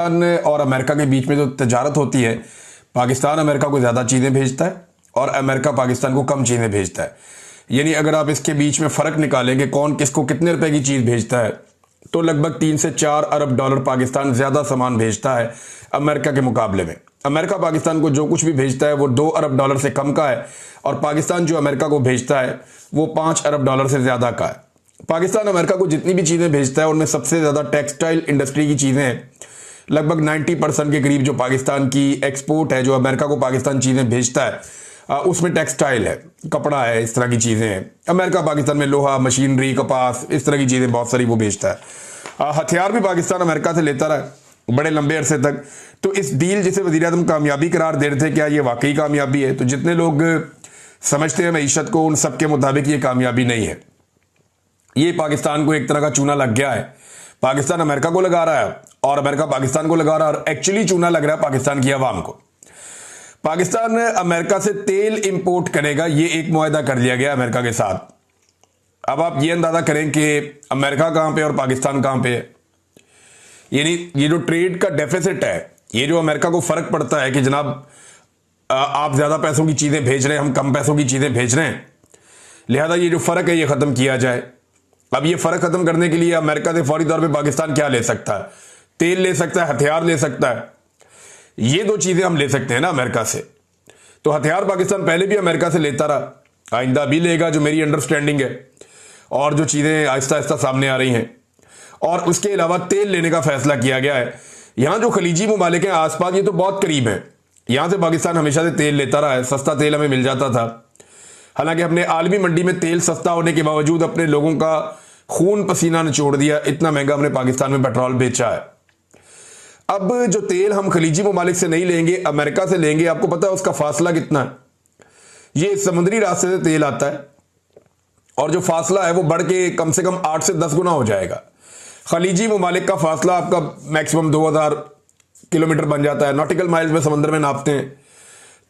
और अमेरिका के बीच में जो तजारत होती है, पाकिस्तान अमेरिका को ज़्यादा चीज़ें भेजता है और अमेरिका पाकिस्तान को कम चीज़ें भेजता है। यानी अगर आप इसके बीच में फ़र्क निकालेंगे कौन किसको कितने रुपए की चीज़ भेजता है, तो लगभग 3 से 4 अरब डॉलर पाकिस्तान ज़्यादा सामान भेजता है अमेरिका के मुकाबले में। अमेरिका पाकिस्तान को जो कुछ भी भेजता है वो 2 अरब डॉलर से कम का है और पाकिस्तान जो अमेरिका को भेजता है वो 5 अरब डॉलर से ज़्यादा का है। पाकिस्तान अमेरिका को जितनी भी चीज़ें भेजता है उनमें सबसे ज़्यादा टेक्सटाइल इंडस्ट्री की चीज़ें हैं। लगभग 90% के करीब जो पाकिस्तान की एक्सपोर्ट है, जो अमेरिका को पाकिस्तान चीज़ें भेजता है, उसमें टेक्सटाइल है, कपड़ा है, इस तरह की चीज़ें हैं। अमेरिका पाकिस्तान में लोहा, मशीनरी, कपास, इस तरह की चीज़ें बहुत सारी वो भेजता है। हथियार भी पाकिस्तान अमेरिका से लेता रहा बड़े लंबे अरसे तक। तो इस डील जिसे वज़ीर आज़म कामयाबी करार दे रहे थे, क्या ये वाकई कामयाबी है? तो जितने लोग समझते हैं मईशत को, उन सब के मुताबिक ये कामयाबी नहीं है। ये पाकिस्तान को एक तरह का चूना लग गया है। पाकिस्तान अमेरिका को लगा रहा है और अमेरिका पाकिस्तान को लगा रहा है, और एक्चुअली चूना लग रहा है पाकिस्तान की आवाम को। पाकिस्तान अमेरिका से तेल इंपोर्ट करेगा, ये एक मुआहदा कर लिया गया अमेरिका के साथ। अब आप ये अंदाजा करें कि अमेरिका कहां पे और पाकिस्तान कहां पे है। यानी ये जो ट्रेड का डेफिसिट है, ये जो अमेरिका को फर्क पड़ता है कि जनाब आप ज्यादा पैसों की चीजें भेज रहे हैं, हम कम पैसों की चीजें भेज रहे हैं, लिहाजा ये जो फर्क है ये खत्म किया जाए। अब ये फर्क खत्म करने के लिए अमेरिका से फौरी तौर पे पाकिस्तान क्या ले सकता है? तेल ले सकता है, हथियार ले सकता है। ये 2 चीजें हम ले सकते हैं ना अमेरिका से। तो हथियार पाकिस्तान पहले भी अमेरिका से लेता रहा, आइंदा भी लेगा, जो मेरी अंडरस्टैंडिंग है, और जो चीजें आहिस्ता आहिस्ता सामने आ रही हैं। और उसके अलावा तेल लेने का फैसला किया गया है। यहां जो खलीजी मुमालिक हैं आसपास, ये तो बहुत करीब है, यहां से पाकिस्तान हमेशा से तेल लेता रहा है, सस्ता तेल हमें मिल जाता था। हालांकि अपने आलमी मंडी में तेल सस्ता होने के बावजूद अपने लोगों का खून पसीना निचोड़ दिया, इतना महंगा हमने पाकिस्तान में पेट्रोल बेचा है। अब जो तेल हम खलीजी मुमालिक से नहीं लेंगे, अमेरिका से लेंगे, आपको पता है उसका फासला कितना है? ये समुद्री रास्ते से तेल आता है और जो फासला है वो बढ़ के कम से कम 8 से 10 गुना हो जाएगा। खलीजी मुमालिक का फासला आपका मैक्सिमम 2000 किलोमीटर बन जाता है, नॉटिकल माइल्स में समुद्र में नापते हैं।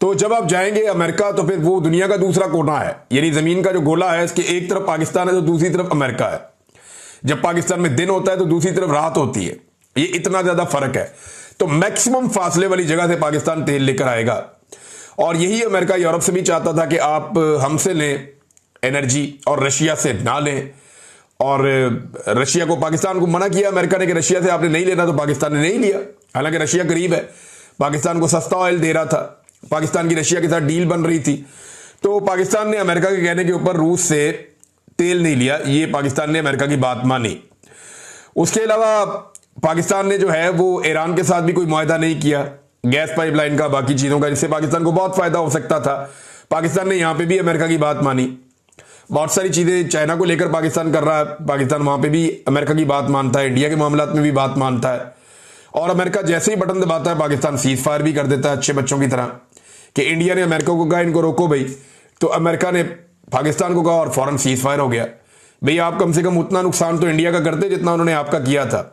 तो जब आप जाएंगे अमेरिका, तो फिर वो दुनिया का दूसरा कोना है, यानी जमीन का जो गोला है, इसके एक तरफ पाकिस्तान है तो दूसरी तरफ अमेरिका है। जब पाकिस्तान में दिन होता है तो दूसरी तरफ रात होती है, ये इतना ज्यादा फर्क है। तो मैक्सिमम फासले वाली जगह से पाकिस्तान तेल लेकर आएगा, और यही अमेरिका यूरोप से भी चाहता था कि आप हमसे लें एनर्जी और रशिया से ना लें। और रशिया को, पाकिस्तान को मना किया अमेरिका ने कि रशिया से आपने नहीं लेना, तो पाकिस्तान ने नहीं लिया। हालांकि रशिया करीब है, पाकिस्तान को सस्ता ऑयल दे रहा था, पाकिस्तान की रशिया के साथ डील बन रही थी। तो पाकिस्तान ने अमेरिका के कहने के ऊपर रूस से तेल नहीं लिया, ये पाकिस्तान ने अमेरिका की बात मानी। उसके अलावा पाकिस्तान ने जो है वो ईरान के साथ भी कोई मुआहदा नहीं किया, गैस पाइपलाइन का, बाकी चीजों का, जिससे पाकिस्तान को बहुत फायदा हो सकता था। पाकिस्तान ने यहां पे भी अमेरिका की बात मानी। बहुत सारी चीजें चाइना को लेकर पाकिस्तान कर रहा है, पाकिस्तान वहां पे भी अमेरिका की बात मानता है, इंडिया के मामलात में भी बात मानता है। और अमेरिका जैसे ही बटन दबाता है पाकिस्तान सीज फायर भी कर देता है, अच्छे बच्चों की तरह, कि इंडिया ने अमेरिका को कहा इनको रोको भाई, तो अमेरिका ने पाकिस्तान को कहा और फौरन सीज फायर हो गया। भाई आप कम से कम उतना नुकसान तो इंडिया का करते जितना उन्होंने आपका किया था।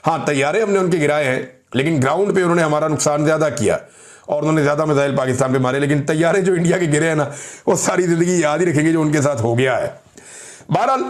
हाँ, तैयारे हमने उनके गिराए हैं, लेकिन ग्राउंड पे उन्होंने हमारा नुकसान ज्यादा किया और उन्होंने ज्यादा मिसाइल पाकिस्तान पे मारे। लेकिन तैयारे जो इंडिया के गिरे हैं ना, वो सारी जिंदगी याद ही रखेंगे जो उनके साथ हो गया है। बहरहाल